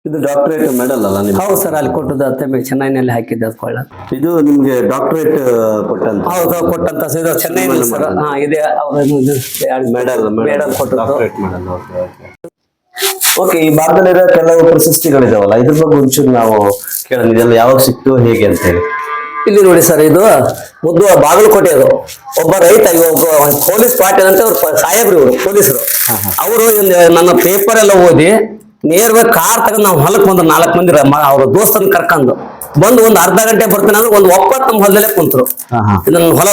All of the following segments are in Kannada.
ಇದು ಡಾಕ್ಟರೇಟ್ ಮೆಡಲ್ ಅಲ್ಲ ನಿಮ್ಗೆ? ಹೌದು ಸರ್, ಅಲ್ಲಿ ಕೊಟ್ಟದ್ದು ಚೆನ್ನೈನಲ್ಲಿ ಹಾಕಿದ್ದೆ ಅದು ಕೊಳ್ಳ. ಇದು ನಿಮ್ಗೆ ಡಾಕ್ಟರೇಟ್ ಕೊಟ್ಟಂತ? ಹೌದು, ಕೊಟ್ಟಂತ ಇದು ಚೆನ್ನೈನಲ್ಲಿ ಸರ್. ಇದೆ ಮೆಡಲ್ ಕೊಟ್ಟದ್ದು. Doctorate medal. ಓಕೆ, ಈ ಭಾರತದಲ್ಲಿರೋ ಕೆಲವು ಪ್ರಶಸ್ತಿಗಳಿದಾವಲ್ಲ, ಇದ್ರ ಬಗ್ಗೆ ಒಂಚೂರು ನಾವು ಕೇಳೋಣ. ಇದೆಲ್ಲ ಯಾವಾಗ ಸಿಕ್ತು, ಹೇಗೆ ಅಂತ ಹೇಳಿ. ಇಲ್ಲಿ ನೋಡಿ ಸರ್, ಇದು ಮುದ್ದು ಬಾಗಲಕೋಟೆ. ಅದು ಒಬ್ಬ ರೈತ, ಪೊಲೀಸ್ ಪಾಟೀಲ್ ಅಂತ ಅವ್ರು ಸಾಹೇಬ್ರು, ಇವರು ಪೊಲೀಸರು. ಅವರು ನನ್ನ ಪೇಪರ್ ಎಲ್ಲ ಓದಿ ನೇರವಾಗಿ ಕಾರ್ ತಗೊಂಡು ನಾವು ಹೊಲಕ್ ಬಂದ್ರು 4 ಮಂದಿ ಅವ್ರ ದೋಸ್ತನ್ ಕರ್ಕೊಂಡು ಬಂದು ಒಂದ್ ಅರ್ಧ ಗಂಟೆ ಬರ್ತಾನೆ ಅಂದ್ರೆ ಒಂದು ಒಪ್ಪತ್ತು ನಮ್ಮ ಹೊಲದಲ್ಲೇ ಕುಂತರು. ಇದನ್ನ ಹೊಲ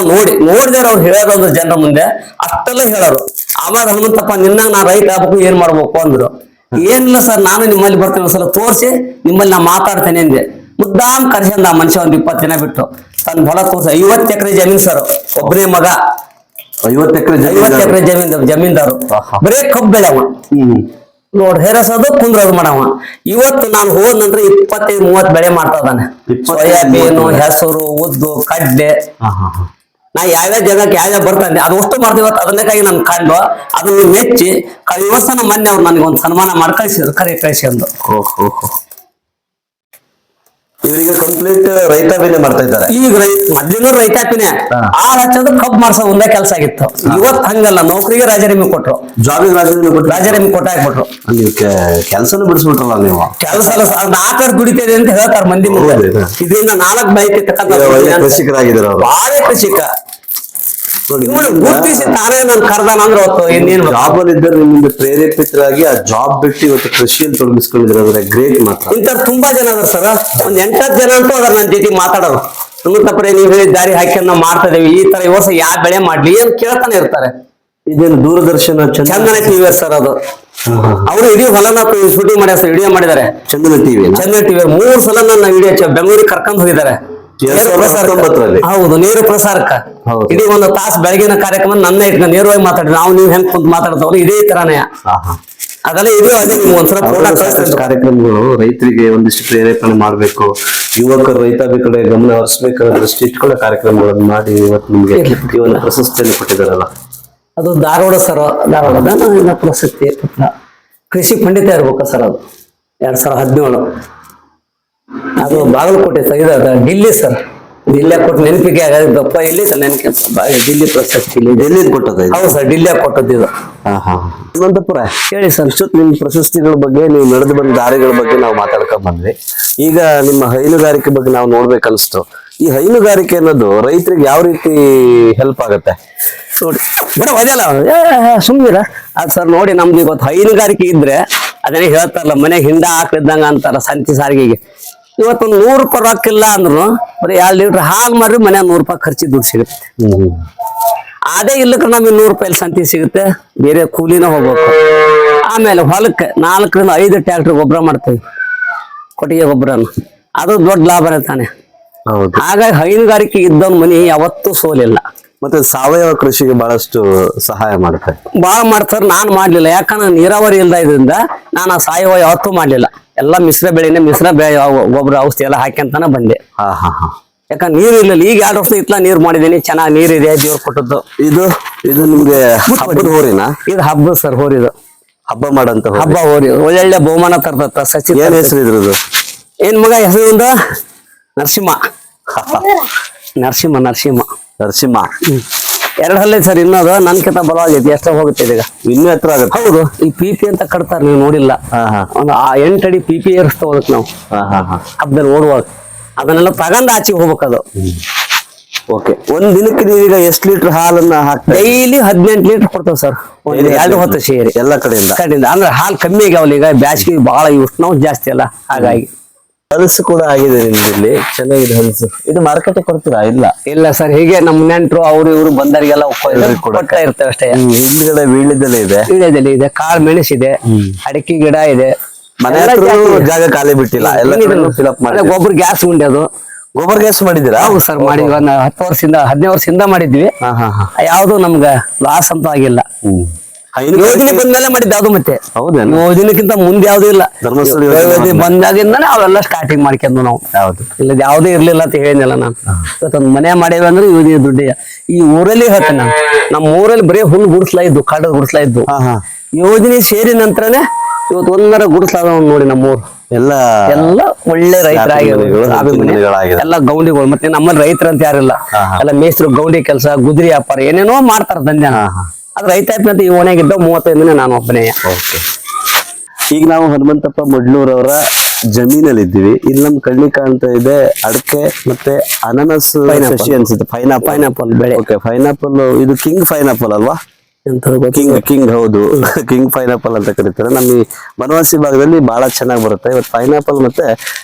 ನೋಡಿದಾರ ಅವ್ರು ಹೇಳೋದು ಜನರ ಮುಂದೆ ಅಷ್ಟೆಲ್ಲ ಹೇಳೋರು. ಆವಾಗ ಹನುಮಂತಪ್ಪ, ನಿನ್ನಾಗ ನಾ ರೈತ ಆಗ್ಬೇಕು, ಏನ್ ಮಾಡ್ಬೇಕು ಅಂದ್ರು. ಏನಿಲ್ಲ ಸರ್, ನಾನು ನಿಮ್ಮಲ್ಲಿ ಬರ್ತೇನೆ, ಒಂದ್ಸಲ ತೋರಿಸಿ ನಿಮ್ಮಲ್ಲಿ ನಾ ಮಾತಾಡ್ತೇನೆ ಅಂದೆ. ಮುದ್ದಾಮ್ ಕರ್ಸಂದ ಆ ಮನುಷ್ಯ ಒಂದ್ 20 ದಿನ ಬಿಟ್ಟು ತನ್ನ ಹೊಲ ತೋರಿಸಿ. 50 ಎಕರೆ ಜಮೀನ್ ಸರ್, ಒಬ್ಬನೇ ಮಗ. 50 ಎಕರೆ ಜಮೀನ್ದಾರು, ಬರೇ ಕಬ್ಬು ಬೆಳೆವ. ನೋಡ್ ಹೇರಸೋದು ಕುಂದ್ರೋದು ಮಾಡವ. ಇವತ್ತು ನಾನು ಹೋದ ನಂತರ 25-30 ಬೆಳೆ ಮಾಡ್ತಾ ಇದ್ದಾನೆ. ಸೋಯಾಬೀನು, ಹೆಸರು, ಉದ್ದು, ಕಡ್ಲೆ. ನಾ ಯಾವ್ಯಾವ ಜಾಗಕ್ಕೆ ಯಾವ್ಯಾವ ಬರ್ತಾನೆ ಅದು ಅಷ್ಟು ಮಾಡ್ತೀವಿ. ಅದನ್ನಕ್ಕಾಗಿ ನನ್ ಕಂಡು ಅದನ್ನ ಮೆಚ್ಚಿ ಇವತ್ತು ಮೊನ್ನೆ ಅವ್ರು ನನಗೆ ಒಂದು ಸನ್ಮಾನ ಮಾಡಿ ಕಳಿಸಿದ್ರು, ಕರೆ ಕಳಿಸಿ ಅಂದು. ಇವರಿಗೆ ಕಂಪ್ಲೀಟ್ ರೈತಾಪಿನೇ ಮಾಡ್ತಾ ಇದ್ದಾರೆ ಈಗ. ಮೊದ್ಲಿನ ರೈತಾಪಿನೇ ಆರ್ ಹಚ್ಚೋದು ಕಬ್ಬು ಮಾಡ್ಸೋ ಒಂದೇ ಕೆಲಸ ಆಗಿತ್ತು. ಇವತ್ತು ಹಂಗಲ್ಲ, ನೌಕರಿಗೆ ರಾಜರಿಮೆ ಕೊಟ್ರು, ಜಾಬಿಗೆ ರಾಜರಿಮೆ ಕೊಟ್ಟ ಹಾಕ್ಬಿಟ್ರು. ನೀವು ಕೆಲಸನೂ ಬಿಡಿಸ್ಬಿಟ್ರಲ್ಲ ನೀವು. ಕೆಲಸ ಅಲ್ಲ, 4 ದುಡಿತೇನೆ ಅಂತ ಹೇಳ್ತಾರೆ ಮಂದಿ ಮುಂದೆ. ಇದರಿಂದ 4 ಮಾಹಿತಿ ಕೃಷಿಕರಾಗಿದ್ದಾರೆ ಅವರು, ಬಾಳ ಕೃಷಿಕ. ಗುರುತಿಸಿ ತಾನೇ ನಾನು ಕರ್ದಾನ ಅಂದ್ರೆ ಹೊತ್ತು ಇನ್ನೇನು ಜಾಬ್ ಅಲ್ಲಿ ಇದ್ದರೆ ನಿಮ್ಗೆ ಪ್ರೇರೇಪಿತರಾಗಿ ಆ ಜಾಬ್ ಬಿಟ್ಟು ಇವತ್ತು ಕೃಷಿಯಲ್ಲಿ ತೊಡಗಿಸ್ಕೊಂಡಿದ್ರೆ ಗ್ರೇಟ್ ಮಾತ್ರ. ಇಂಥವ್ರು ತುಂಬಾ ಜನ ಅದಾರ ಸರ್. ಒಂದ್ 8-10 ಜನ ಅಂತೂ ಅದಾರ ನನ್ನ ಜೊತೆ ಮಾತಾಡೋರು. ಹನುಮಂತಪ್ಪರೇ, ನೀವು ಹೇಳಿದ ದಾರಿ ಹಾಕಿ ನಾವು ಮಾಡ್ತಾ ಇದೀವಿ, ಈ ತರ ಈ ವರ್ಷ ಯಾವ ಬೆಳೆ ಮಾಡ್ಲಿ ಏನ್ ಕೇಳ್ತಾನೆ ಇರ್ತಾರೆ. ಇದೇನು ದೂರದರ್ಶನ ಚಂದನ ಟಿವಿ ಸರ್, ಅದು ಅವರು ಇಡೀ ಹೊಲನ ಶೂಟಿಂಗ್ ಮಾಡ್ಯಾರ ಸರ್, ವಿಡಿಯೋ ಮಾಡಿದ್ದಾರೆ. ಚಂದನ ಟಿವಿ 3 ಸಲ ನನ್ನ ವಿಡಿಯೋ ಬೆಂಗಳೂರಿಗೆ ಕರ್ಕೊಂಡು ಹೋಗಿದ್ದಾರೆ. ಹೌದು, ನೇರ ಪ್ರಸಾರಕ್ಕ. ಇಡೀ 1 ತಾಸು ಬೆಳಗಿನ ಕಾರ್ಯಕ್ರಮ ನನ್ನ ಇಟ್ಕೊಂಡು ನೇರವಾಗಿ ಮಾತಾಡಿ ನಾವು ನೀವು ಹೆಂಗ್ ಕುಂತ ಮಾತಾಡ್ತಾವಲ್ಲ ಇದೇ ತರಾನೇ ಅದೆಲ್ಲ ಇದು. ಅದೇ ನಿಮ್ಗೆ ಒಂದ್ಸಲ ಕಾರ್ಯಕ್ರಮಗಳು ರೈತರಿಗೆ ಒಂದಿಷ್ಟು ಪ್ರೇರೇಪಣೆ ಮಾಡ್ಬೇಕು, ಯುವಕರು ರೈತಾಪಿ ಕಡೆ ಗಮನ ಹರಿಸಬೇಕನ್ನೋ ದೃಷ್ಟಿ ಇಟ್ಕೊಂಡು ಕಾರ್ಯಕ್ರಮಗಳನ್ನು ಮಾಡಿ ಇವತ್ತು ನಿಮ್ಗೆ ಈ ಒಂದು ಪ್ರಶಸ್ತಿಯನ್ನು ಕೊಟ್ಟಿದ್ದಾರಲ್ಲ. ಅದು ಧಾರವಾಡ ಸರ್, ಧಾರವಾಡದ ಪ್ರಶಸ್ತಿ ಕೃಷಿ ಪಂಡಿತ ಇರ್ಬೇಕು ಸರ್. ಅದು 2017. ಅದು ಬಾಗಲಕೋಟೆ ಸರ್, ಇದು ಡಿಲ್ಲಿ ಸರ್. ಡಿಲ್ಲಿಯಾಗ ಕೊಟ್ಟು ನೆನಪಿಗೆ ಆಗಪ್ಪ, ಇಲ್ಲಿ ನೆನಪಿ ಡಿಲ್ಲಿ ಪ್ರಶಸ್ತಿ ಡೆಲ್ಲಿ ಕೊಟ್ಟದ್ದು. ಹೌದು ಸರ್, ಡಿಲ್ಲಿಯಾಗ ಕೊಟ್ಟದ್ದು ಇದು. ಹನುಮಂತಪುರ, ಹೇಳಿ ಸರ್. ಇಷ್ಟೊತ್ತು ನಿಮ್ಮ ಪ್ರಶಸ್ತಿಗಳ ಬಗ್ಗೆ, ನೀವು ನಡೆದು ಬಂದ ದಾರಿಗಳ ಬಗ್ಗೆ ನಾವು ಮಾತಾಡ್ಕೊಂಡ್ ಬಂದ್ವಿ. ಈಗ ನಿಮ್ಮ ಹೈನುಗಾರಿಕೆ ಬಗ್ಗೆ ನಾವು ನೋಡ್ಬೇಕನ್ನಿಸ್ತು. ಈ ಹೈನುಗಾರಿಕೆ ಅನ್ನೋದು ರೈತರಿಗೆ ಯಾವ ರೀತಿ ಹೆಲ್ಪ್ ಆಗತ್ತೆ ನೋಡಿ ಬಡ ಅದೆಲ್ಲ ಸುಮ್ಮನಿರ ಅದು ಸರ್. ನೋಡಿ, ನಮ್ದು ಇವತ್ತು ಹೈನುಗಾರಿಕೆ ಇದ್ರೆ ಅದನ್ನೇ ಹೇಳ್ತಾರಲ್ಲ, ಮನೆ ಹಿಂಡ ಹಾಕಿದ್ದಂಗ ಅಂತಾರ ಸಂತಿ ಸಾರಿಗೆಗೆ. ಇವತ್ತು 100 ರೂಪಾಯಿ ರೊಕ್ಕಿಲ್ಲ ಅಂದ್ರು ಬರೀ 2 ಲೀಟರ್ ಹಾಲು ಮಾರಿ ಮನೆ 100 ರೂಪಾಯಿ ಖರ್ಚಿ ದುಡ್ಡು ಸಿಗುತ್ತೆ. ಅದೇ ಇಲ್ಲಕ್ಕೆ ನಮಗೆ 100 ರೂಪಾಯಿ ಸಂತಿ ಸಿಗುತ್ತೆ, ಬೇರೆ ಕೂಲಿನ ಹೋಗ್ಬೇಕು. ಆಮೇಲೆ ಹೊಲಕ್ಕೆ 4-5 ಟ್ರ್ಯಾಕ್ಟರ್ ಗೊಬ್ಬರ ಮಾಡ್ತೇವೆ, ಕೊಟ್ಟಿಗೆ ಗೊಬ್ಬರನ. ಅದು ದೊಡ್ಡ ಲಾಭ ತಾನೆ. ಹಾಗಾಗಿ ಹೈನುಗಾರಿಕೆ ಇದ್ದವನ್ ಮನಿ ಯಾವತ್ತೂ ಸೋಲಿಲ್ಲ. ಮತ್ತೆ ಸಾವಯವ ಕೃಷಿಗೆ ಬಹಳಷ್ಟು ಸಹಾಯ ಮಾಡುತ್ತೆ. ಬಾಳ ಮಾಡ್ತಾರೆ. ನಾನ್ ಮಾಡ್ಲಿಲ್ಲ, ಯಾಕಂದ್ರೆ ನೀರಾವರಿ ಇಲ್ದ ಇದರಿಂದ ನಾನು ಆ ಸಾವಯವ ಯಾವತ್ತೂ ಮಾಡ್ಲಿಲ್ಲ. ಎಲ್ಲ ಮಿಶ್ರ ಬೆಳೆನೆ, ಮಿಶ್ರ ಬೆಳೆ ಗೊಬ್ಬರ ಔಷಧಿ ಎಲ್ಲ ಹಾಕ್ಯಂತಾನೆ ಬಂದೆ. ಯಾಕಂದ್ರೆ ನೀರು ಇಲ್ಲ. ಈಗ 2 ವರ್ಷ ಇತ್ಲ ನೀರ್ ಮಾಡಿದೀನಿ, ಚೆನ್ನಾಗಿ ನೀರಿದೆ, ದೇವ್ರು ಕೊಟ್ಟದ್ದು. ಇದು ನಿಮ್ಗೆ ಹಬ್ಬದ ಹೋರಿನಾ? ಇದು ಹಬ್ಬ ಸರ್, ಹೋರಿದು ಹಬ್ಬ ಮಾಡಂತ ಹಬ್ಬ ಹೋರಿ. ಒಳ್ಳೊಳ್ಳೆ ಬಹುಮಾನ ತರ್ತದ. ಸಚಿನ್ ಏನ್ ಹೆಸರು ಇದ್ರದ್ದು? ಏನ್ ಮಗ ಹೆಸರಿಂದ? ನರಸಿಂಹ. ನರಸಿಂಹ 2 ಹಲ್ಲೆ ಸರ್. ಇನ್ನೋದು ನನ್ಕಿಂತ ಬಲವಾಗೈತಿ. ಎಷ್ಟ ಹೋಗುತ್ತೆ ಈಗ? ಇನ್ನೂ ಎತ್ತರ ಆಗುತ್ತೆ. ಹೌದು, ಈ ಪಿಪಿ ಅಂತ ಕಟ್ತಾರ, ನೀವು ನೋಡಿಲ್ಲ? ಒಂದು 8 ಅಡಿ ಪಿಪಿ ಏರಿಸ್ತಾ ಹೋದಕ್ ನಾವು ಹಬ್ಬದಲ್ಲಿ ಓಡುವಾಗ. ಅದನ್ನೆಲ್ಲ ತಗೊಂಡ್ ಆಚೆಗೆ ಹೋಗ್ಬೇಕದು. ಓಕೆ, ಒಂದ್ ದಿನಕ್ಕೆ ನೀವೀಗ ಎಷ್ಟು ಲೀಟರ್ ಹಾಲನ್ನ ಹಾಕ್ತಾರೆ? ಡೈಲಿ 18 ಲೀಟರ್ ಕೊಡ್ತೇವೆ ಸರ್, 2 ಹೊತ್ತು ಸೇರಿ ಎಲ್ಲ ಕಡೆಯಿಂದ. ಅಂದ್ರೆ ಹಾಲು ಕಮ್ಮಿ ಆಗ್ಯಾವಲ್ಲ ಈಗ, ಬ್ಯಾಸಿಗೆ ಬಹಳ ಉಷ್ಣಾಂಶ ಜಾಸ್ತಿ ಅಲ್ಲ, ಹಾಗಾಗಿ. ಹಲಸು ಕೂಡ ಆಗಿದೆ ನಿಮ್ದಲ್ಲಿ, ಚೆನ್ನಾಗಿದೆ ಹಲಸು. ಇದು ಮಾರ್ಕೆಟ್ ಕೊಡ್ತೀರಾ? ಇಲ್ಲ ಸರ್, ಹೀಗೆ ನಮ್ಮ ನೆಂಟರು ಅವ್ರು ಇವ್ರು ಬಂದರಿಗೆಲ್ಲ ಕೊಡ್ತಾ ಇರ್ತೇವೆ ಅಷ್ಟೇ. ಹಿಂದ್ಗಡೆ ವೀಳ್ಯದೆಲೆ ಇದೆ, ಕಾಳು ಮೆಣಸಿದೆ, ಅಡಿಕೆ ಗಿಡ ಇದೆ. ಮನೆ ಜಾಗ ಖಾಲಿ ಬಿಟ್ಟಿಲ್ಲ, ಎಲ್ಲ ಫಿಲಪ್ ಮಾಡಿ. ಗೊಬ್ಬರ ಗ್ಯಾಸ್ ಉಂಡೆ, ಅದು ಗೊಬ್ಬರ ಗ್ಯಾಸ್ ಮಾಡಿದಿರಾ? ಹೌದು ಸರ್, ಮಾಡಿದ್ವಿ. 15 ವರ್ಷದಿಂದ ಮಾಡಿದ್ವಿ. ಯಾವ್ದು ನಮ್ಗ ಲಾಸ್ ಅಂತ ಆಗಿಲ್ಲ. ಯೋಜನೆ ಬಂದ್ಮೇಲೆ ಮಾಡಿದ್ದೆ ಅದು. ಮತ್ತೆ ಯೋಜನೆಕ್ಕಿಂತ ಮುಂದೆ ಯಾವ್ದು ಇಲ್ಲ. ಯೋಜನೆ ಬಂದಾಗಿಂದಾನೆ ಅವೆಲ್ಲ ಸ್ಟಾರ್ಟಿಂಗ್ ಮಾಡ್ಕೊಂಡು ನಾವು. ಇಲ್ಲ ಯಾವ್ದೇ ಇರ್ಲಿಲ್ಲ ಅಂತ ಹೇಳಿದ್ನಲ್ಲ ನಾನು. ಇವತ್ತೊಂದು ಮನೆ ಮಾಡೇವಿ ಅಂದ್ರೆ ಯೋಜನೆ ದುಡ್ಡು. ಈ ಊರಲ್ಲಿ ಹೇಳ್ತೇನೆ ನಾನು, ನಮ್ಮ ಊರಲ್ಲಿ ಬರೀ ಹುಲ್ಲು ಗುಡಿಸ್ಲಾ ಇದ್ದು, ಕಾಡು ಗುಡಿಸ್ಲಾ ಇದ್ದು. ಯೋಜನೆ ಸೇರಿ ನಂತರನೇ ಇವತ್ತು 1 ಗುಡಿಸ್ಲಾದ ನೋಡಿ ನಮ್ಮೂರು. ಎಲ್ಲ ಎಲ್ಲ ಒಳ್ಳೆ ಮನೆಗಳು, ಮನೆಗಳಾಗಿದೆ. ಎಲ್ಲ ಗೌಂಡಿಗಳು. ಮತ್ತೆ ನಮ್ಮಲ್ಲಿ ರೈತರ ಅಂತ ಯಾರಿಲ್ಲ, ಎಲ್ಲ ಮೇಸ್ತ್ರು, ಗೌಂಡಿ ಕೆಲಸ, ಗುದ್ರಿ ವ್ಯಾಪಾರ ಏನೇನೋ ಮಾಡ್ತಾರ ದಂಧ್ಯ. ಅದು ರೈತಾಪಿ ಅಂತ ಈ ಓಣ್ಯಾಗಿದ್ದ 35 ದಿನ ನಾನು ಒಬ್ಬನೇ. ಓಕೆ. ಈಗ ನಾವು ಹನುಮಂತಪ್ಪ ಮೊಡ್ಲೂರವರ ಜಮೀನಲ್ಲಿ ಇದ್ದೀವಿ. ಇಲ್ಲಿ ನಮ್ ಕಣ್ಣಿ ಕಾಣ್ತಾ ಇದೆ ಅಡಕೆ ಮತ್ತೆ ಅನಾನಸ್ ಕೃಷಿ ಅನ್ಸುತ್ತೆ. ಪೈನಾಪಲ್ ಬೆಳೆ. Okay, pineapple. ಇದು ಕಿಂಗ್ ಪೈನಾಪಲ್ ಅಲ್ವಾ? ಕಿಂಗ್ ಹೌದು, ಕಿಂಗ್ ಪೈನಾಪಲ್ ಅಂತ ಕರೀತಾರೆ. ನಮ್ಮ ಈ ಬನವಾಸಿ ಭಾಗದಲ್ಲಿ ಬಹಳ ಚೆನ್ನಾಗಿ ಬರುತ್ತೆ. ಇವತ್ತು ಪೈನಾಪಲ್ ಮತ್ತೆ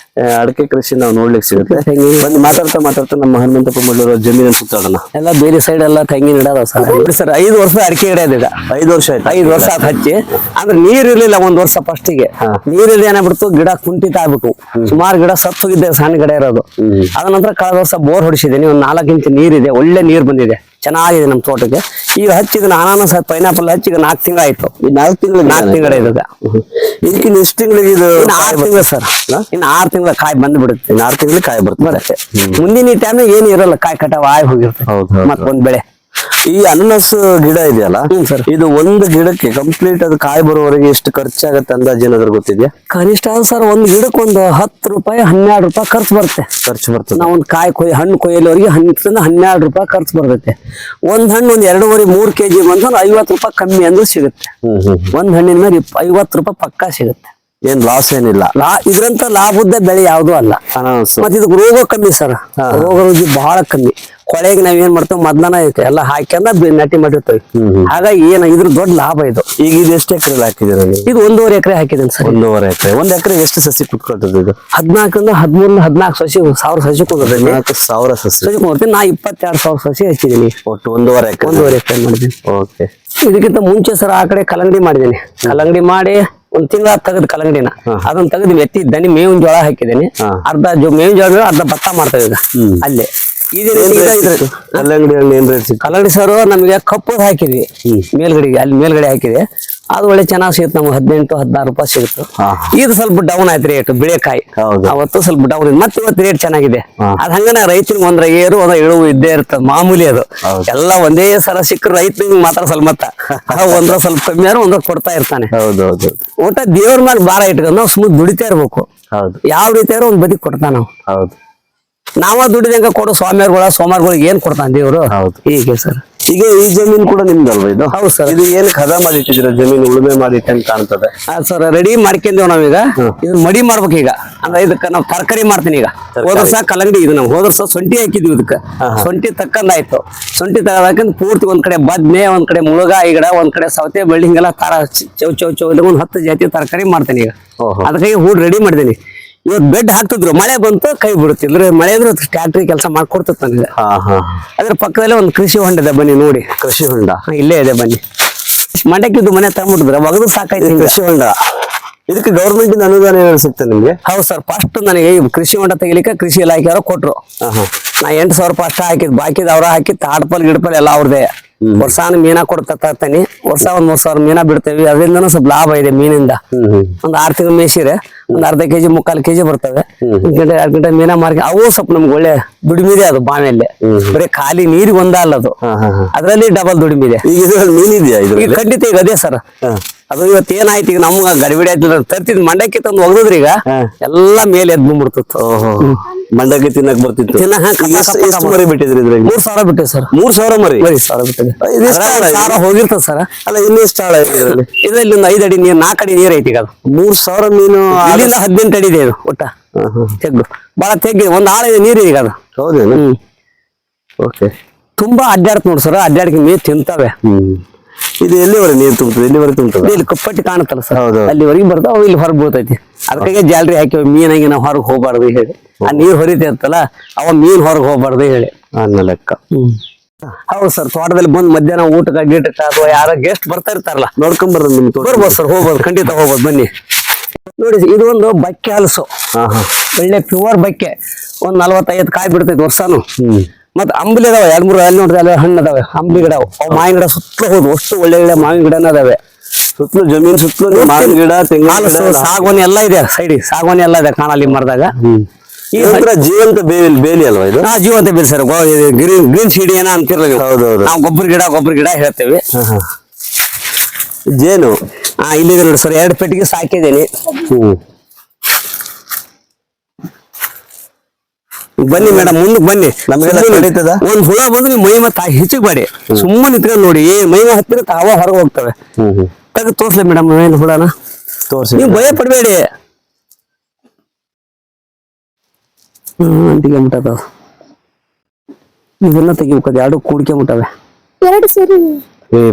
ಅಡಕೆ ಕೃಷಿ ನಾವು ನೋಡ್ಲಿಕ್ಕೆ ಸಿಗುತ್ತೆ. ಬಂದು ಮಾತಾಡ್ತಾ ನಮ್ಮ ಹನುಮಂತಪ್ಪ ಮೊಡ್ಲೂರ ಜಮೀನಲ್ಲಿ ಸುತ್ತಾಡೋಣ. ಎಲ್ಲ ಬೇರೆ ಸೈಡ್ ಎಲ್ಲ ತೆಂಗಿನ ಗಿಡ ಅದಾವ ಸರ್. 5 ವರ್ಷ ಅಡಿಕೆ ಗಿಡ ಇದೆ. 5 ವರ್ಷ ಆಯ್ತು. 5 ವರ್ಷ ಆದ್ ಹಚ್ಚಿ. ಅಂದ್ರೆ ನೀರ್ ಇರ್ಲಿಲ್ಲ ಒಂದ್ ವರ್ಷ ಫಸ್ಟಿಗೆ. ನೀರಿಲ್ಲ ಏನಾಗ್ಬಿಡ್ತು, ಗಿಡ ಕುಂಠಿತ ಆಗ್ಬಿಟ್ಟು ಸುಮಾರು ಗಿಡ ಸತ್ತೋಗಿದ್ದೆ, ಸಣ್ಣ ಗಿಡ ಇರೋದು. ಅದ ನಂತರ ಕಳೆದ ವರ್ಷ ಬೋರ್ ಹೊಡಿಸಿದ್ದೀನಿ. ಒಂದ್ 4 ಇಂಚ್ ನೀರಿದೆ, ಒಳ್ಳೆ ನೀರ್ ಬಂದಿದೆ, ಚೆನ್ನಾಗಿದೆ ನಮ್ಮ ತೋಟಕ್ಕೆ. ಈಗ ಹಚ್ಚಿದ ಅನಾನಸ್ ಪೈನಾಪಲ್ ಹಚ್ಚಿಗ 4 ತಿಂಗಳು ಆಯ್ತು. 4 ತಿಂಗಳ ಇದೆ. ಇದಕ್ಕೆ ಎಷ್ಟು ತಿಂಗಳಿಗೆ ಇದು? 6 ತಿಂಗಳು ಸರ್. ಇನ್ನು 6 ತಿಂಗಳ ಕಾಯಿ ಬಂದ್ಬಿಡುತ್ತೆ. 4 ತಿಂಗಳಿಗೆ ಕಾಯಿ ಬರುತ್ತೆ. ಮುಂದಿನ ಟೈಮ್ ಏನು ಇರಲ್ಲ, ಕಾಯಿ ಕಟಾವ್ ಆಗಿ ಹೋಗಿರುತ್ತೆ. ಮತ್ತೊಂದ್ ಬೆಳೆ. ಈ ಅನಾನಸ್ ಗಿಡ ಇದೆಯಲ್ಲ ಸರ್, ಇದು ಒಂದು ಗಿಡಕ್ಕೆ ಕಂಪ್ಲೀಟ್ ಅದು ಕಾಯಿ ಬರೋವರೆಗೆ ಎಷ್ಟು ಖರ್ಚಾಗತ್ತೆ ಅಂದಾಜು ಏನಾದ್ರು ಗೊತ್ತಿದ್ಯಾ? ಕನಿಷ್ಠ ಸರ್ ಒಂದ್ ಗಿಡಕ್ಕೆ ಒಂದು 10 ರೂಪಾಯಿ 12 ರೂಪಾಯಿ ಖರ್ಚು ಬರುತ್ತೆ. ನಾವು ಒಂದು ಕಾಯಿ ಹಣ್ಣು ಕೊಯ್ಯಲವರೆಗೆ 10 ರಿಂದ 12 ರೂಪಾಯಿ ಖರ್ಚು ಬರ್ತೈತೆ. ಒಂದ್ ಹಣ್ಣು ಒಂದ್ 2.5-3 kg ಬಂದ್ರೆ 50 ರೂಪಾಯಿ ಕಮ್ಮಿ ಅಂದ್ರೆ ಸಿಗುತ್ತೆ. ಒಂದ್ ಹಣ್ಣಿನ ಮೇಲೆ 50 ರೂಪಾಯಿ ಪಕ್ಕಾ ಸಿಗುತ್ತೆ. ಏನ್ ಲಾಸ್ ಏನಿಲ್ಲ. ಇದ್ರಂತ ಲಾಭದ ಬೆಳೆ ಯಾವ್ದು ಅಲ್ಲ. ಮತ್ತೆ ಇದಕ್ಕೆ ರೋಗ ಕಮ್ಮಿ ಸರ್, ರೋಗ ರುಜಿ ಬಹಳ ಕಮ್ಮಿ. ಕೊಳೆಗೆ ನಾವ್ ಏನ್ ಮಾಡ್ತೇವೆ, ಮೊದ್ಲನ ಎಲ್ಲ ಹಾಕ್ಯಂದ ನಾಟಿ ಮಾಡಿರ್ತೇವೆ. ಹಾಗಾಗಿ ಏನ ಇದ್ರ ದೊಡ್ಡ ಲಾಭ ಇದು. ಈಗ ಇದು ಎಷ್ಟು ಎಕರೆ ಹಾಕಿದಿರ? ಇದು 1.5 ಎಕರೆ ಹಾಕಿದ್ದೇನೆ ಸರ್. 1.5 ಎಕರೆ. 1 ಎಕರೆ ಎಷ್ಟು ಸಸಿ ಕುತ್ಕೊಳ್ತದೆ ಇದು? 14 ರಿಂದ 13-14 ಸಸಿ, 1000 ಸಸಿ ಕುಂದಿದೆ. 14,000 ಸಸಿ ಕುಂದಿರ್ತೀನಿ. ನಾ 22,000 ಸಸಿ ಹಚ್ಚಿದ್ದೀನಿ. ಒಟ್ಟು 1.5 ಎಕರೆ. 1.5 ಎಕರೆ ಮಾಡಿದ್ದೀನಿ. ಓಕೆ. ಇದಕ್ಕಿಂತ ಮುಂಚೆ ಸರ್ ಆ ಕಡೆ ಕಲ್ಲಂಗಡಿ ಮಾಡಿದ್ದೀನಿ. ಕಲ್ಲಂಗಡಿ ಮಾಡಿ ಒಂದ್ ತಿಂಗಳ ತೆಗೆದು ಕಲ್ಲಂಗಡಿನ ಅದನ್ನ ತೆಗೆದು ಎತ್ತಿ ದನಿ ಮೇವಿನ ಜೋಳ ಹಾಕಿದ್ದೀನಿ. ಅರ್ಧ ಮೇವಿನ ಜೋಳ, ಅರ್ಧ ಭತ್ತ ಮಾಡ್ತೇವೆ ಈಗ ಅಲ್ಲೇ. ಕಲ್ಲಂಗಡಿ ಏನ್ ರೇಟ್? ಕಲ್ಲಂಗಡಿ ಸರ್ ನಮಗೆ ಕಪ್ಪು ಹಾಕಿದ್ವಿ ಮೇಲ್ಗಡೆಗೆ, ಅಲ್ಲಿ ಮೇಲ್ಗಡೆ ಹಾಕಿದೆ. ಅದು ಒಳ್ಳೆ ಚೆನ್ನಾಗಿ ಸಿಗುತ್ತೆ ನಮ್ಗೆ. 18-16 ರೂಪಾಯಿ ಸಿಗುತ್ತೆ. ಇದು ಸ್ವಲ್ಪ ಡೌನ್ ಆಯ್ತು ರೇಟ್, ಬಿಳೆಕಾಯಿ ಅವತ್ತು ಸ್ವಲ್ಪ ಡೌನ್ ಇದೆ. ಮತ್ತೆ ಇವತ್ತು ರೇಟ್ ಚೆನ್ನಾಗಿದೆ. ಅದ್ ಹಂಗನ ರೈತನಿಗೆ ಒಂದ್ರ ಏರು ಒಂದ್ರ ಇಳುವು ಇದ್ದೇ ಇರ್ತದೆ, ಮಾಮೂಲಿ ಅದು. ಎಲ್ಲ ಒಂದೇ ಸಲ ಸಿಕ್ಕರು ರೈತನಿಗೆ ಮಾತ್ರ ಸ್ವಲ್ಪ ಒಂದ್ರ ಸ್ವಲ್ಪ ಕಮ್ಮಿ ಆದ್ರೂ ಒಂದ್ರ ಕೊಡ್ತಾ ಇರ್ತಾನೆ. ಹೌದೌದು. ಒಟ್ಟ ದೇವ್ರ ಮೇಲೆ ಭಾರ ಇಟ್ಕೊಂಡು ನಾವು ಸುಮ್ಮನೆ ದುಡಿತಾ ಇರ್ಬೇಕು. ಯಾವ ರೀತಿ ಒಂದ್ ಬದುಕಿ ಕೊಡ್ತಾನ ನಾವು. ಹೌದು. ನಾವ ದುಡಿದಂಗ ಕೊಡು ಸೋಮಾರ್ಗಳಿಗೆ ಏನ್ ಕೊಡ್ತಾನೆ ದೇವ್ರು. ಹೀಗೆ ಸರ್. ಈಗ ಈ ಜಮೀನ್ ಕೂಡ ನಿಮ್ದಲ್ವಾ ಇದು? ಹೌದು ಸರ್. ಇದು ಏನ್ ಕದ ಮಾಡಿಟ್ಟಿದ್ರ ಜಮೀನು, ಉಳುಮೆ ಮಾಡಿಟ್ಟೆ ಅಂತ ಕಾಣ್ತದೆ. ಸರ್ ರೆಡಿ ಮಾಡ್ಕೊಂಡೇವ್ ನಾವೀಗ. ಇದನ್ನ ಮಡಿ ಮಾಡ್ಬೇಕು ಈಗ. ಅಂದ್ರೆ ಇದಕ್ಕ ನಾವು ತರಕಾರಿ ಮಾಡ್ತೀನಿ ಈಗ. ಹೋದ ವರ್ಷ ಕಲ್ಲಂಗಡಿ, ಇದು ನಾವು ಹೋದ ವರ್ಷ ಶುಂಠಿ ಹಾಕಿದ್ವಿ. ಇದಕ್ಕ ಶುಂಠಿ ತಕ್ಕಂದಾಯ್ತು. ಶುಂಠಿ ತಗೊಂಡ್ ಪೂರ್ತಿ ಒಂದ್ ಕಡೆ ಬದ್ನೆ, ಒಂದ್ ಕಡೆ ಮುಳುಗಾಯಿ ಗಿಡ, ಒಂದ್ ಕಡೆ ಸೌತೆ ಬೆಳ್ಳಿ, ಹಿಂಗೆಲ್ಲ ಚೌ ಒಂದ್ 10 ಜಾತಿ ತರಕಾರಿ ಮಾಡ್ತೀನಿ ಈಗ. ಅದಕ್ಕಾಗಿ ಹೂಡ್ ರೆಡಿ ಮಾಡಿದ್ದೀನಿ. ಇವತ್ತು ಬೆಡ್ ಹಾಕ್ತಿದ್ರು, ಮಳೆ ಬಂತು ಕೈ ಬಿಡುತ್ತಿಲ್ಲ. ಮಳೆ ಅಂದ್ರೆ ಟ್ಯಾಕ್ಟ್ರಿ ಕೆಲಸ ಮಾಡ್ಕೊಡ್ತಿತ್ತು ನನಗೆ. ಅದ್ರ ಪಕ್ಕದಲ್ಲೇ ಒಂದು ಕೃಷಿ ಹೊಂಡ ಇದೆ, ಬನ್ನಿ ನೋಡಿ. ಕೃಷಿ ಹೊಂಡ ಇಲ್ಲೇ ಇದೆ, ಬನ್ನಿ. ಮಂಡಕ್ಕಿದ್ದು ಮನೆ ತಗೊಂಡ್ಬಿಟ್ಟಿದ್ರೆ ಒಗದು ಸಾಕಾಯ್ತು. ಕೃಷಿ ಹೊಂಡ, ಇದಕ್ಕೆ ಗವರ್ಮೆಂಟ್ ಇಂದ ಅನುದಾನ ಏನಾದ್ರು ಸಿಗ್ತದೆ ನಿಮ್ಗೆ? ಹೌದು ಸರ್. ಫಸ್ಟ್ ನನಗೆ ಈ ಕೃಷಿ ಹೊಂಡ ತೆಗಿಲಿಕ್ಕೆ ಕೃಷಿ ಇಲಾಖೆಯವರು ಕೊಟ್ರು. ನಾ 8,000 ರೂಪಾಯಿ ಅಷ್ಟ ಹಾಕಿದ್, ಬಾಕಿದ್ ಅವ್ರ ಹಾಕಿ ತಾಡ್ಪಲ್ ಗಿಡಪಲ್ ಎಲ್ಲ ಅವ್ರದೇ. ವರ್ಷಾನ ಮೀನಾ ಕೊಡ್ತಾ ತರ್ತೀನಿ. ವರ್ಷ 3,000 ಮೀನಾ ಬಿಡ್ತೇವೆ. ಅದರಿಂದನೂ ಸ್ವಲ್ಪ ಲಾಭ ಇದೆ ಮೀನಿಂದ. ಒಂದ್ 6 ತಿಂಗಳು ಮೇಸಿರೆ ಒಂದ್ ಅರ್ಧ ಕೆಜಿ 3/4 ಕೆಜಿ ಬರ್ತವೆ. 1 ಗಂಟೆ 2 ಗಂಟೆ ಮೀನಾ ಮಾರ್ಕೆ ಅವು ಸ್ವಲ್ಪ ನಮ್ಗೆ ಒಳ್ಳೆ ದುಡಿಮಿದೆ. ಅದು ಬಾವಿಯಲ್ಲಿ ಬರೀ ಖಾಲಿ ನೀರಿಗೆ ಒಂದಲ್ಲ ಅದು, ಅದ್ರಲ್ಲಿ ಡಬಲ್ ದುಡಿಮಿದೆ. ಈಗ ಮೀನಿದೆಯಾ? ಈಗ ಖಂಡಿತ ಈಗ ಅದೇ ಸರ್. ಅದು ಇವತ್ತು ಏನಾಯ್ತು, ಈಗ ನಮ್ಗ ಗಡಿಬಿಡಿ ಆಯ್ತು. ತರ್ತಿದ್ ಮಂಡಕ್ಕಿ ತಂದು ಒಗದ್ರಿ ಈಗ ಎಲ್ಲ ಮೇಲೆ ಎದ್ ಬಂದ್ಬಿಡ್ತಿತ್ತು. ಮಂಡಕ್ಕಿ ತಿನ್ನಕ್ ಬರ್ತಿತ್ತು. ಎಷ್ಟು ಮರಿ ಬಿಟ್ಟಿದ್ರಿ ಇದ್ರಲ್ಲಿ? 3,000 ಬಿಟ್ಟಿವಿ ಸರ್. 3,000 ಮರಿ? 1,000 ಬಿಟ್ಟಿದೆ. 1,000 ಹೋಗಿರ್ತದ ಸರ್. ಅಲ್ಲ, ಇನ್ನೆಷ್ಟು ಆಳ ಇದೆ ಇದರಲ್ಲಿ? ಇದರಲ್ಲಿ ಒಂದು 5 ಅಡಿ ನೀರು, 4 ಅಡಿ ನೀರ್ ಐತಿ. ಅದು 3,000 ಮೀನು ಇಲ್ಲಿಂದ 18 ಅಡಿ ಇದೆ. ಇದು ಒಟ್ಟ ತೆಗ್ಗು ಬಹಳ ತೆಗ್ಗಿದೆ. ಒಂದ್ ಆಳ ಇದೆ, ನೀರು ಈಗ. ಅದು ಹೌದೇನು? ಓಕೆ. ತುಂಬಾ ಅಡ್ಡಾಡ್ತ ನೋಡಿ ಸರ್. ಅಡ್ಡಾಡಿಕೆ ಮೇವು ತಿಂತಾವೆ. ಇದು ಎಲ್ಲಿವರೆಗೆ ನೀರು ತುಂಬುತ್ತದೆ? ಎಲ್ಲಿವರೆಗೆ ತುಂಬುತ್ತದೆ? ಇಲ್ಲಿ ಕಪ್ಪಟ್ಟಿ ಕಾಣುತ್ತಲ್ಲ ಸರ್, ಅಲ್ಲಿವರೆಗೆ ಬರ್ತಾವ. ಇಲ್ಲಿ ಹೊರಗೆ ಬೀಳ್ತೈತಿ. ಅದಕ್ಕಾಗಿ ಜಾಲರಿ ಹಾಕಿ ಮೀನಾಗಿ ನಾವು ಹೊರಗೆ ಹೋಗ್ಬಾರ್ದು ಹೇಳಿ. ಆ ನೀರ್ ಹೊರಿತೈತಲ್ಲ, ಅವ ಮೀನ್ ಹೊರಗೆ ಹೋಗ್ಬಾರ್ದು ಹೇಳಿ ಅನ್ನೋ ಲೆಕ್ಕ. ಹೌದು ಸರ್. ತೋಟದಲ್ಲಿ ಬಂದ್ ಮಧ್ಯಾಹ್ನ ಊಟಕ್ಕೆ ಗೀಟಕ್ಕೆ ಅಥವಾ ಯಾರ ಗೆಸ್ಟ್ ಬರ್ತಾ ಇರ್ತಾರಲ್ಲ, ನೋಡ್ಕೊಂಡ್ ಬರ್ರಿ. ನಿಮ್ ಬರ್ಬೋದು ಸರ್, ಹೋಗ್ಬೋದು, ಖಂಡಿತ ಹೋಗ್ಬೋದು, ಬನ್ನಿ. ನೋಡಿ, ಇದು ಒಂದು ಬಕ್ಕೆ ಹಲಸು. ಒಳ್ಳೆ ಪ್ಯೂರ್ ಬಕ್ಕೆ. ಒಂದ್ 45 ಕಾಯಿ ಬಿಡ್ತೈತಿ ವರ್ಷಾನು. ಮತ್ ಅಂಬ್ಲಿ ಅದಾವ 2-3 ಅಲ್ಲಿ ನೋಡ್ರಿ, ಅಲ್ಲಿ ಹಣ್ಣು ಅದಾವೆ, ಅಂಬ್ಲಿ ಗಿಡ. ಅವು ಮಾವಿನ ಗಿಡ ಸುತ್ತಲೂ ಹೋದ್ ಅಷ್ಟು ಒಳ್ಳೆ ಮಾವಿನ ಗಿಡನ ಅದಾವೆ. ಸುತ್ತಲೂ ಜಮೀನ್ ಸುತ್ತಲೂ ಮಾವಿನ ಗಿಡ, ತೆಂಗಿನ ಸಾಗುವಾನಿ ಎಲ್ಲ ಇದೆ. ಸೈಡಿ ಸಾಗುವಾನಿ ಎಲ್ಲ ಇದೆ ಕಾಣಲ್ಲಿ ಮರದಾಗ. ಈ ಜೀವಂತ ಬೇಲಿ ಅಲ್ವಾ ಇದು? ಜೀವಂತ ಬೇಲಿ ಸರ್. ಗ್ರೀನ್ ಸೀಡ್ ಏನ ಅಂತಿರ್ಲಿ. ಹೌದೌದು. ನಾವು ಗೊಬ್ಬರ ಗಿಡ ಹೇಳ್ತೇವೆ. ಜೇನು ಇಲ್ಲಿದೆ ನೋಡಿ ಸರ್. 2 ಪೆಟ್ಟಿಗೆ ಸಾಕಿದ್ದೀನಿ. ಬನ್ನಿ ಮೇಡಮ್ ಮುಂದಕ್ಕೆ ಬನ್ನಿ. ನಮ್ಗೆಲ್ಲ ನಡೀತದ? ಒಂದ್ ಹುಳ ಬಂದ್ರೆ ನೀವು ಮೈ ಮತ್ತ ಹೆಚ್ಚಿಗೆ ಮಾಡಿ ಸುಮ್ಮನೆ ನಿಂತ್ಕೊಂಡು ನೋಡಿ ಮೈ ಹತ್ತಿರ ತಾವ ಹೊರಗೆ ಹೋಗ್ತವೆ. ತೆಗೆದು ತೋರ್ಸ್ಲಿ ಮೇಡಮ್ ಏನು ಹುಳನ ತೋರಿಸಿ. ನೀವು ಭಯ ಪಡ್ಬೇಡಿ. ಅಂಟಿಗೆ ಮುಟ್ಟದ ಇದನ್ನ ತೆಗಿಬೇಕು, ಎರಡು ಕೂಡಿಕೆ ಮುಟ್ಟವೆ. ಎರಡು ಸೇರಿ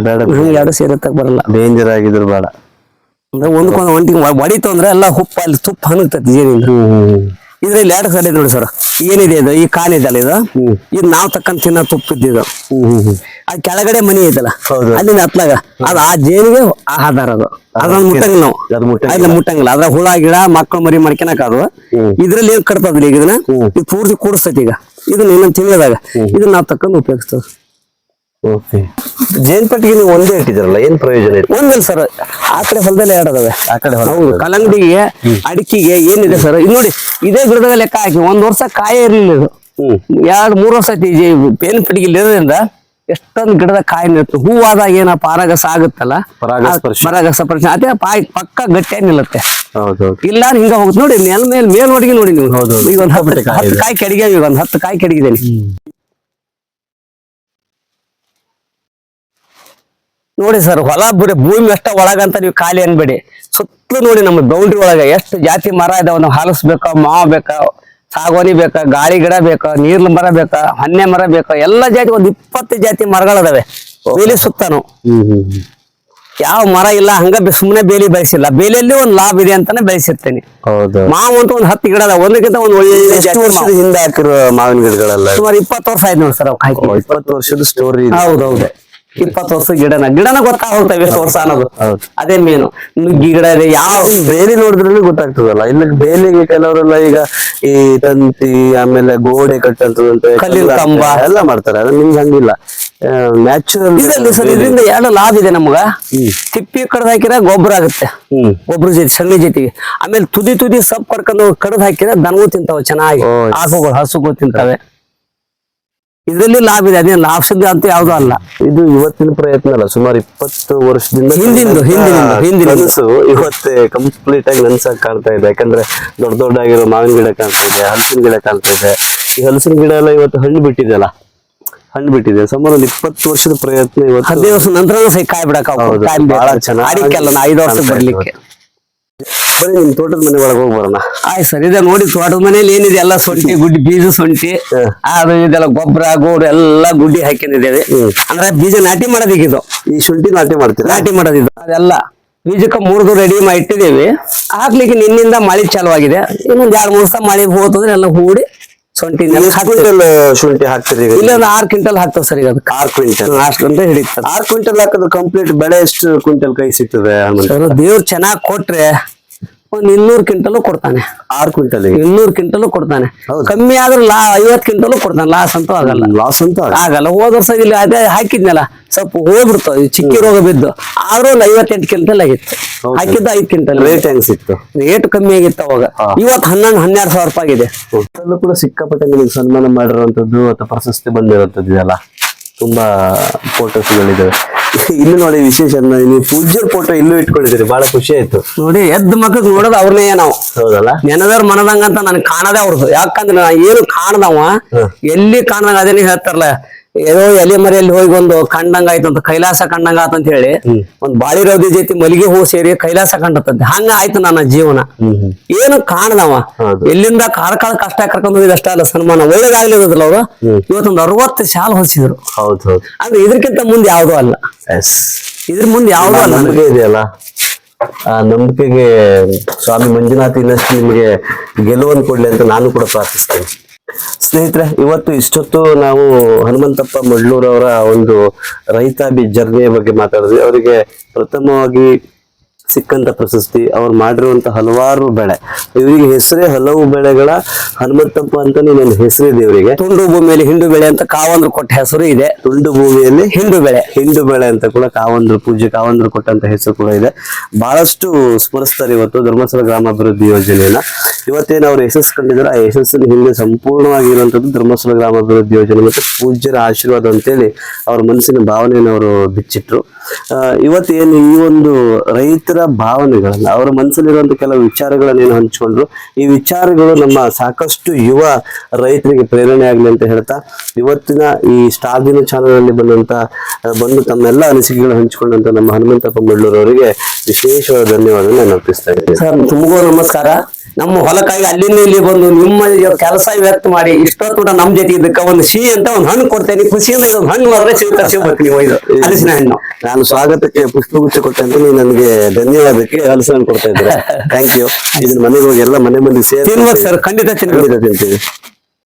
ಬೇಡ, ಎರಡು ಸೇರತ್ತಕ್ ಬರಲ್ಲ, ಡೇಂಜರ್ ಆಗಿದ್ರು ಬೇಡ. ಅಂದ್ರೆ ಒಂದ್ಕೊಂದ್ ಒಂಟಿಗೆ ಹೊಡಿತು ಅಂದ್ರೆ ಎಲ್ಲ ಹುಪ್ಪ ಅಲ್ಲಿ ತುಪ್ಪ ಹನಗ್ತೈತಿ ಜೇನಿಂದ. ಇದ್ರಲ್ಲಿ ಎರಡು ಸಲ ನೋಡಿ ಸರ್, ಏನಿದೆ ಇದು ಈ ಕಾನ್ ಇದಲ್ಲ ಇದು ನಾವ್ ತಕ್ಕಂತ ತಿನ್ನೋ ತುಪ್ಪ ಇದ್ದಿದ್ದು. ಆ ಕೆಳಗಡೆ ಮನಿ ಐತಲ್ಲ ಅಲ್ಲಿಂದ ಹತ್ಲಾಗ ಅದು ಆ ಜೇನಿಗೆ ಆಧಾರ. ಅದು ಅದನ್ನ ಮುಟ್ಟಂಗಿಲ್ಲ ನಾವು, ಅದನ್ನ ಮುಟ್ಟಂಗಿಲ್ಲ. ಅದ್ರ ಹುಳ ಗಿಡ ಮಕ್ಕಳು ಮರಿ ಮಾಡ್ಕೊಳಕ್ ಅದು ಇದ್ರಲ್ಲಿ ಏನ್ ಕಟ್ತದ್ರಿ ಈಗ ಇದನ್ನ ಇದು ಪೂರ್ತಿ ಕೂಡಿಸ್ತೈತಿ. ಈಗ ಇದನ್ನ ಇನ್ನೊಂದು ತಿಂಗಳದಾಗ ಇದನ್ನ ನಾವ್ ತಕ್ಕಂದು ಉಪಯೋಗಿಸ್ತೇವೆ. ಜೇನ್ಪಟ್ಟಿಗೆ ನೀವು ಒಂದೇ ಇಟ್ಟಿದ್ರಲ್ಲ, ಏನ್ ಪ್ರಯೋಜನ ಇದೆ? ಒಂದಲ್ಲ ಸರ್, ಆ ಕಡೆ ಹೊಲದಲ್ಲಿ ಎರಡದವೆ. ಆ ಕಡೆ ಹೌದು, ಕಲ್ಲಂಗಡಿಗೆ ಅಡಿಕೆಗೆ ಏನಿದೆ ಸರ್, ಇದು ನೋಡಿ ಇದೇ ಗಿಡದಾಗ ಲೆಕ್ಕ ಹಾಕಿ 1 ವರ್ಷ ಕಾಯೇ ಇರ್ಲಿಲ್ಲ. ಇದು 2-3 ವರ್ಷ ಐತಿ ಬೇವಿನ ಪೆಟ್ಟಿಗೆ ಇರೋದ್ರಿಂದ ಎಷ್ಟೊಂದು ಗಿಡದ ಕಾಯಿ ನಿಲ್ತು. ಹೂವಾದಾಗ ಏನ ಪರಾಗಸ ಆಗುತ್ತಲ್ಲ, ಪರಾಗಸ್ಪರ್ಶ ಅದೇ ಪಕ್ಕ ಗಟ್ಟಿಯಾಗಿ ನಿಲ್ಲುತ್ತೆ. ಇಲ್ಲ ಹಿಂಗ ಹೋಗುತ್ತೆ ನೋಡಿ, ಮೇಲ್ ನೋಡಿಗೆ ನೋಡಿ ನೀವು. ಈಗ ಒಂದು 10 ಕಾಯಿ ಕೆಡಗ್ಯಾವ, ಈಗ ಒಂದು 10 ಕಾಯಿ ಕೆಡಗಿದ್ದೇನೆ ನೋಡಿ ಸರ್. ಹೊಲ ಭೂಮಿ ಅಷ್ಟ ಒಳಗಂತ ನೀವು ಖಾಲಿ ಅನ್ಬೇಡಿ. ಸುತ್ತಲೂ ನೋಡಿ ನಮ್ಮ ಬೌಂಡ್ರಿ ಒಳಗ ಎಷ್ಟು ಜಾತಿ ಮರ ಇದಾವ. ನಾವು ಹಲಸ್ ಬೇಕಾ, ಮಾವ ಬೇಕಾ, ಸಾಗುವಾನಿ ಬೇಕಾ, ಗಾಳಿ ಗಿಡ ಬೇಕಾ, ನೀರ್ಲ ಮರ ಬೇಕಾ, ಹಣ್ಣೆ ಮರ ಬೇಕಾ, ಎಲ್ಲ ಜಾತಿ ಒಂದು 20 ಜಾತಿ ಮರಗಳದಾವೆ ಬೇಲಿ ಸುತ್ತಾನು. ಯಾವ ಮರ ಇಲ್ಲ ಹಂಗ ಸುಮ್ಮನೆ ಬೇಲಿ ಬೆಳೆಸಿಲ್ಲ. ಬೇಲಿಯಲ್ಲಿ ಒಂದು ಲಾಭ ಇದೆ ಅಂತಾನೆ ಬೆಳೆಸಿರ್ತೇನೆ. ಮಾವು ಅಂತ ಒಂದು 10 ಗಿಡ ಅದಾವ, ಒಂದಕ್ಕಿಂತ ಒಂದು ಒಳ್ಳೆ ಜಾತಿ ಹಿಂದೆ ಹಾಕಿರೋ ಮಾವಿನ ಗಿಡಗಳೆಲ್ಲ ಸುಮಾರು 20 ವರ್ಷ ಆಯ್ತು ನೋಡಿ ಸರ್. 20 ವರ್ಷದ ಸ್ಟೋರಿ. ಹೌದೌದು, 20 ವರ್ಷ ಗಿಡನ ಗೊತ್ತಾಗ್ತವೆ ಎಷ್ಟು ವರ್ಷ ಅನ್ನೋದು. ಅದೇ ಮೇನು ನುಗ್ಗಿ ಗಿಡ ಇದೆ. ಯಾವ ಬೇಲಿ ನೋಡಿದ್ರೆ ಗೊತ್ತಾಗ್ತದಲ್ಲ. ಇಲ್ಲ ಬೇಲಿಗೆ ಕೆಲವರೆಲ್ಲ ಈಗ ಈ ತಂತಿ ಆಮೇಲೆ ಗೋಡೆ ಕಟ್ಟಂತದಂತೆ ಕಲ್ಲಿನ ಕಂಬ ಎಲ್ಲ ಮಾಡ್ತಾರೆ. ಅದು ನಿಮ್ಗೆ ಹಂಗಿಲ್ಲ, ನ್ಯಾಚುರಲ್. ಇದರಿಂದ ಎರಡು ಲಾಭ ಇದೆ ನಮ್ಗ. ತಿಪ್ಪಿ ಕಡ್ದು ಹಾಕಿರ ಗೊಬ್ಬರ ಆಗುತ್ತೆ, ಗೊಬ್ಬರ ಜೊತೆ ಸಗಣಿ ಜೊತೆಗೆ. ಆಮೇಲೆ ತುದಿ ಸೊಪ್ಪು ಕಡ್ಕೊಂಡು ಕಡ್ದು ಹಾಕಿರ ದನಗೂ ತಿಂತಾವ ಚೆನ್ನಾಗಿ, ಆಕುಗಳು ಹಸುಗಳು ತಿಂತಾವೆ. ಇದರಲ್ಲಿ ಲಾಭ ಇದೆ, ಅದೇನು ಲಾಭ ಸಿದ್ಧ ಅಂತ ಯಾವ್ದು ಅಲ್ಲ. ಇದು ಇವತ್ತಿನ ಪ್ರಯತ್ನ ಅಲ್ಲ, ಸುಮಾರು 20 ವರ್ಷದಿಂದ ಹಿಂದಿನ ಇವತ್ತೇ ಕಂಪ್ಲೀಟ್ ಆಗಿ ನನ್ಸಾಗಿ ಕಾಣ್ತಾ ಇದೆ. ಯಾಕಂದ್ರೆ ದೊಡ್ಡದಾಗಿರೋ ಮಾವಿನ ಗಿಡ ಕಾಣ್ತಾ ಇದೆ, ಹಲಸಿನ ಗಿಡ ಕಾಣ್ತಾ ಇದೆ. ಈ ಹಲಸಿನ ಗಿಡ ಎಲ್ಲ ಇವತ್ತು ಹಣ್ಣು ಬಿಟ್ಟಿದೆ. ಸುಮಾರು ಒಂದು 20 ವರ್ಷದ ಪ್ರಯತ್ನ. ಇವತ್ತು 15 ವರ್ಷ ನಂತರ ಕಾಯಿ ಬಿಡಕ ಬಹಳ ಚೆನ್ನಾಗಿ 5 ವರ್ಷ ಬರ್ಲಿಕ್ಕೆ. ಬರೀ ನಿಮ್ ತೋಟದ ಮನೆ ಒಳಗೆ ಹೋಗಿ ಬರೋಣ. ಆಯ್ತು ಸರ್. ಇದೆ ನೋಡಿ ತೋಟದ ಮನೇಲಿ ಏನಿದೆ ಎಲ್ಲ ಶುಂಠಿ ಗುಡ್ಡಿ, ಬೀಜ ಶುಂಠಿ ಅದು ಇದೆಲ್ಲ ಗೊಬ್ಬರ ಗೋಡು ಎಲ್ಲ ಗುಡ್ಡಿ ಹಾಕೊಂಡಿದ್ದೇವೆ. ಅಂದ್ರೆ ಬೀಜ ನಾಟಿ ಮಾಡೋದಿಕ್ಕಿದು. ಈ ಶುಂಠಿ ನಾಟಿ ಮಾಡೋದಿದ್ದು ಅದೆಲ್ಲ ಬೀಜಕ್ಕೆ 3 ರೆಡಿ ಮಾಡಿ ಇಟ್ಟಿದ್ದೇವೆ. ಹಾಕ್ಲಿಕ್ಕೆ ನಿನ್ನಿಂದ ಮಳೆ ಚಾಲುವಾಗಿದೆ. ಇನ್ನೊಂದು 2-3 ದಿವಸ ಮಳೆ ಹೋತಂದ್ರೆ ಎಲ್ಲ ಹೂಡಿ ಶುಂಠಿ ಶುಂಠಿ ಹಾಕ್ತಿರಿ. ಇಲ್ಲ ಒಂದು 6 ಕ್ವಿಂಟಲ್ ಹಾಕ್ತೇವೆ ಸರ್. ಈಗ 6 ಕ್ವಿಂಟಲ್ ಅಷ್ಟಂತ ಹಿಡಿತದೆ. 6 ಕ್ವಿಂಟಲ್ ಹಾಕಿದ್ರೆ ಕಂಪ್ಲೀಟ್ ಬೆಳೆ ಎಷ್ಟು ಕ್ವಿಂಟಲ್ ಕೈ ಸಿಗ್ತದೆ? ದೇವ್ರು ಚೆನ್ನಾಗಿ ಕೊಟ್ರೆ ಒಂದು 200 ಕ್ವಿಂಟಲ್ ಕೊಡ್ತಾನೆ. 6 ಕ್ವಿಂಟಲ್ 200 ಕ್ವಿಂಟಲ್ ಕೊಡ್ತಾನೆ. ಕಮ್ಮಿ ಆದ್ರೆ 50 ಕ್ವಿಂಟಲ್ ಕೊಡ್ತಾನೆ. ಲಾಸ್ ಅಂತೂ ಆಗಲ್ಲ. ಹೋದ ವರ್ಷ ಇಲ್ಲಿ ಅದೇ ಹಾಕಿದ್ನಲ್ಲ ಸ್ವಲ್ಪ ಹೋಗ್ಬಿಡ್ತಾವ, ಚಿಕ್ಕಿ ರೋಗ ಬಿದ್ದು. ಆದ್ರೂ ಒಂದು 58 ಕ್ವಿಂಟಲ್ ಆಗಿತ್ತು. ಹಾಕಿದ್ದ 5 ಕ್ವಿಂಟಲ್. ರೇಟ್ ಹೆಂಗ್ ಸಿಕ್ತು? ರೇಟ್ ಕಮ್ಮಿ ಆಗಿತ್ತು ಅವಾಗ. ಇವತ್ತು 11-12 ಸಾವಿರ ರೂಪಾಯಿ ಆಗಿದೆ. ಕೂಡ ಸಿಕ್ಕಾಪಟ್ಟೆ ನಿಮಗೆ ಸನ್ಮಾನ ಮಾಡಿರುವಂತದ್ದು ಅಥವಾ ಪ್ರಶಸ್ತಿ ಬಂದಿರುವಂತದ್ದು ಇದೆಲ್ಲ ತುಂಬಾ ಫೋಟೋಸ್ಗಳಿದಾವೆ. ಇಲ್ಲಿ ನೋಡಿ ವಿಶೇಷ, ನೀವು ಪೂಜ್ಯರ ಫೋಟೋ ಇಲ್ಲೂ ಇಟ್ಕೊಂಡಿದ್ದೀರಿ, ಬಹಳ ಖುಷಿ ಆಯ್ತು ನೋಡಿ. ಎದ್ದು ಮಕ್ಕಳು ನೋಡೋದು ಅವ್ರನ್ನೇ ನಾವು. ಹೌದಲ್ಲ, ನೆನದವ್ರ ಮನದಂಗ ಅಂತ ನನ್ ಕಾಣದೇ ಅವ್ರದ್ದು. ಯಾಕಂದ್ರೆ ನಾ ಏನು ಕಾಣದವ ಎಲ್ಲಿ ಕಾಣದಂಗ ಅದೇನೇ ಹೇಳ್ತಾರಲ್ಲ, ಏನೋ ಎಲೆ ಮರೆಯಲ್ಲಿ ಹೋಗಿ ಒಂದು ಕಂಡಂಗ ಆಯ್ತು ಅಂತ, ಕೈಲಾಸ ಕಂಡಂಗ ಆತಂತ ಹೇಳಿ ಒಂದ್ ಬಾಳಿ ರೌದಿ ಜೊತೆ ಮಲ್ಲಿಗೆ ಹೂ ಸೇರಿ ಕೈಲಾಸ ಕಂಡತ್ತಂತೆ. ಹಂಗ ಆಯ್ತು ನನ್ನ ಜೀವನ. ಏನು ಕಾಣದವ ಎಲ್ಲಿಂದ ಕಾಳ ಕಷ್ಟ ಕರ್ಕೊಂಡು ಹೋಗಿದ ಅಷ್ಟ ಅಲ್ಲ, ಸನ್ಮಾನ ಒಳ್ಳೇದಾಗ್ಲಿರೋದಿಲ್ಲ. ಅವ್ರು ಇವತ್ತೊಂದು 60 ಶಾಲ್ ಹೊಲಿಸಿದ್ರು. ಅಂದ್ರೆ ಇದಕ್ಕಿಂತ ಮುಂದೆ ಯಾವ್ದು ಅಲ್ಲ, ಇದ್ರ ಮುಂದೆ ಯಾವ್ದು ಅಲ್ಲ. ನಂಬಿಕೆ ಇದೆಯಲ್ಲ, ಆ ನಂಬಿಕೆಗೆ ಸ್ವಾಮಿ ಮಂಜುನಾಥ ಇನ್ನಷ್ಟು ನಿಮಗೆ ಗೆಲುವನ್ನು ಕೊಡ್ಲಿ ಅಂತ ನಾನು ಕೂಡ ಪ್ರಾರ್ಥಿಸ್ತೇನೆ. ಸ್ನೇಹಿತರೆ, ಇವತ್ತು ಇಷ್ಟೊತ್ತು ನಾವು ಹನುಮಂತಪ್ಪ ಮಡ್ಲೂರ್ ಅವರ ಒಂದು ರೈತಾಪಿ ಜರ್ನಿಯ ಬಗ್ಗೆ ಮಾತಾಡಿದ್ವಿ. ಅವರಿಗೆ ಪ್ರಥಮವಾಗಿ ಸಿಕ್ಕಂತ ಪ್ರಶಸ್ತಿ, ಅವ್ರು ಮಾಡಿರುವಂತ ಹಲವಾರು ಬೆಳೆ, ಇವರಿಗೆ ಹೆಸರೇ ಹಲವು ಬೆಳೆಗಳ ಹನುಮಂತಪ್ಪ ಅಂತಾನೆ ನನ್ನ ಹೆಸರಿದೆ ಇವರಿಗೆ. ತುಂಡು ಭೂಮಿಯಲ್ಲಿ ಹಿಂಡು ಬೆಳೆ ಅಂತ ಕಾವಂದ್ರು ಕೊಟ್ಟ ಹೆಸರು ಇದೆ. ತುಂಡು ಭೂಮಿಯಲ್ಲಿ ಹಿಂಡು ಬೆಳೆ ಅಂತ ಕೂಡ ಪೂಜ್ಯ ಕಾವಂದ್ರು ಕೊಟ್ಟಂತ ಹೆಸರು ಕೂಡ ಇದೆ. ಬಹಳಷ್ಟು ಸ್ಮರಿಸ್ತಾರೆ ಇವತ್ತು ಧರ್ಮಸ್ಥಳ ಗ್ರಾಮಾಭಿವೃದ್ಧಿ ಯೋಜನೆಯನ್ನ. ಇವತ್ತೇನು ಅವ್ರು ಯಶಸ್ಸು ಕಂಡಿದ್ದಾರೆ, ಆ ಯಶಸ್ಸಿನ ಹಿಂದೆ ಸಂಪೂರ್ಣವಾಗಿರುವಂತದ್ದು ಧರ್ಮಸ್ಥಳ ಗ್ರಾಮಾಭಿವೃದ್ಧಿ ಯೋಜನೆ ಮತ್ತೆ ಪೂಜ್ಯರ ಆಶೀರ್ವಾದ ಅಂತೇಳಿ ಅವ್ರ ಮನಸ್ಸಿನ ಭಾವನೆಯನ್ನು ಅವರು ಬಿಚ್ಚಿಟ್ರು. ಇವತ್ತೇನು ಈ ಒಂದು ರೈತರ ಭಾವನೆಗಳನ್ನ, ಅವರ ಮನಸ್ಸಲ್ಲಿರುವಂತ ಕೆಲವು ವಿಚಾರಗಳನ್ನ ಏನು ಹಂಚ್ಕೊಂಡ್ರು, ಈ ವಿಚಾರಗಳು ನಮ್ಮ ಸಾಕಷ್ಟು ಯುವ ರೈತರಿಗೆ ಪ್ರೇರಣೆ ಆಗ್ಲಿ ಅಂತ ಹೇಳ್ತಾ ಇವತ್ತಿನ ಈ ಸ್ಟಾರ್ ದಿನ ಚಾನಲ್ ಅಲ್ಲಿ ಬಂದು ತಮ್ಮೆಲ್ಲ ಅನಿಸಿಕೆಗಳು ಹಂಚಿಕೊಂಡಂತ ನಮ್ಮ ಹನುಮಂತಪ್ಪ ಮಳ್ಳೂರ್ ಅವರಿಗೆ ವಿಶೇಷವಾದ ಧನ್ಯವಾದ ನಾನು ಅರ್ಪಿಸ್ತಾ ಇದ್ದೀನಿ. ಸರ್ ತಮಗೂ ನಮಸ್ಕಾರ. ನಮ್ಮ ಹೊಲಕ್ಕಾಗಿ ಅಲ್ಲಿಂದ ಇಲ್ಲಿ ಬಂದು ನಿಮ್ಮ ಕೆಲಸ ವ್ಯಕ್ತ ಮಾಡಿ ಇಷ್ಟೊತ್ತು ನಮ್ ಜೊತೆ ಇದಕ್ಕ ಒಂದು ಸಿಹಿ ಅಂತ ಒಂದು ಹಣ್ಣು ಕೊಡ್ತೇನೆ, ಖುಷಿಯಿಂದ ಇದೊಂದು ಹಣ್ಣು ಮಾತ್ರ ಸ್ವೀಕರಿಸಬೇಕು ನೀವು. ಇದು ಹಲಸಿನ ಹಣ್ಣು. ನಾನು ಸ್ವಾಗತಕ್ಕೆ ಪುಷ್ಪಗುಚ್ಛ ಕೊಟ್ಟೆ ಅಂತ ನೀವು ನನಗೆ ಧನ್ಯವಾದಕ್ಕೆ ಹಲಸಿನ ಹಣ್ಣು ಕೊಡ್ತಾ ಇದ್ದೀರಾ. Thank you. ಇದನ್ನ ಮನೆಗೆ ಹೋಗಿ ಎಲ್ಲ ಮನೆ ಮಂದಿ ಸೇರಿ ತಿನ್ಬೇಕು ಸರ್, ಖಂಡಿತ ತಿನ್ಬೇಕು. ತಿಂತೀವಿ.